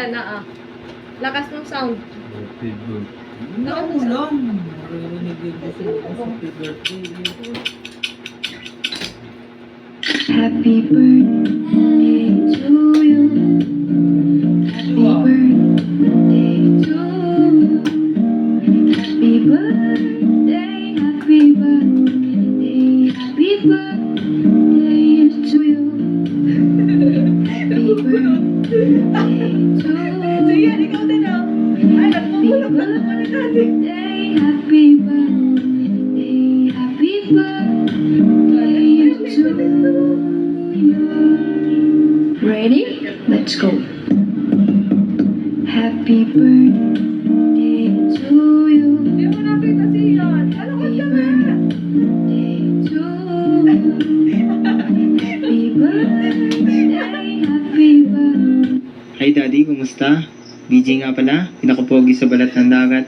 na Lakas ng sound. Happy birthday. Naulan. Maririnig yung gusto ko sa happy birthday. Happy birthday to you. Happy birthday to you. Happy birthday, happy birthday, happy birthday to you. Happy birthday to you. Yan, ikaw din Ay, nagmumulog na naman ni Daddy. Happy birthday, happy birthday to you. Ready? Let's go. Happy birthday to you. Hindi mo nakita siyan. Ano ka Happy na? birthday to you. Happy birthday, happy birthday. Hi Daddy, kumusta? BJ nga pala, pinakupogi sa balat ng dagat.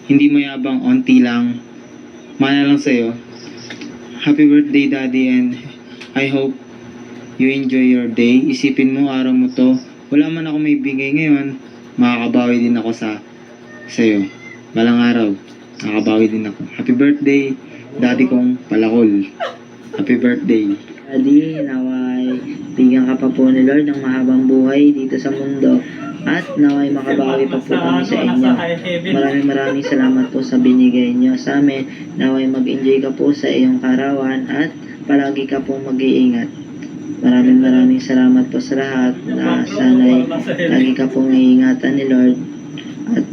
Hindi mayabang, onti lang. Mana lang sa'yo. Happy birthday Daddy, and I hope you enjoy your day. Isipin mo, araw mo to. Wala man ako may bigay ngayon, makakabawi din ako sa'yo. Balang araw, makakabawi din ako. Happy birthday, Daddy kong palakol. Happy birthday. Daddy, naway bigyan ka pa po ni Lord ng mahabang buhay dito sa mundo at naway makabawi pa po kami sa inyo. Maraming salamat po sa binigay niyo sa amin. Naway mag-enjoy ka po sa iyong karawan at palagi ka po mag-iingat. Maraming salamat po sa lahat na sana'y lagi ka pong iingatan ni Lord at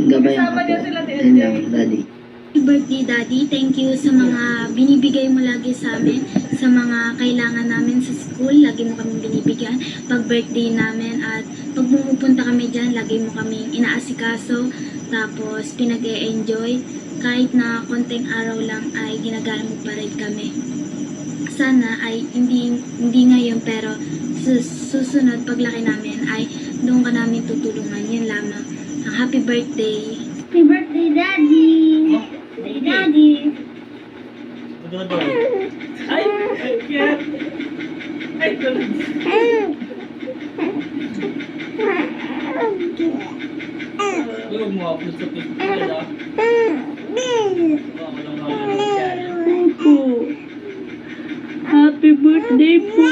gabayan ka po. Yan lang, Daddy. Happy birthday, Daddy. Thank you sa mga binibigay mo lagi sa amin, sa mga kailangan namin sa school. Lagi mo kami binibigyan pag birthday namin at pag pumupunta kami dyan, lagi mo kami inaasikaso. Tapos pinag-e-enjoy. Kahit na konting araw lang ay ginagamit mo pa rin kami. Sana ay hindi ngayon pero susunod paglaki namin ay doon ka namin tutulungan. Yun lamang. Happy birthday. Happy birthday, Daddy! Hey, Daddy! Ay! Cute! Ay, tulad. Huwag mo upload sa TikTok nila. Happy birthday po!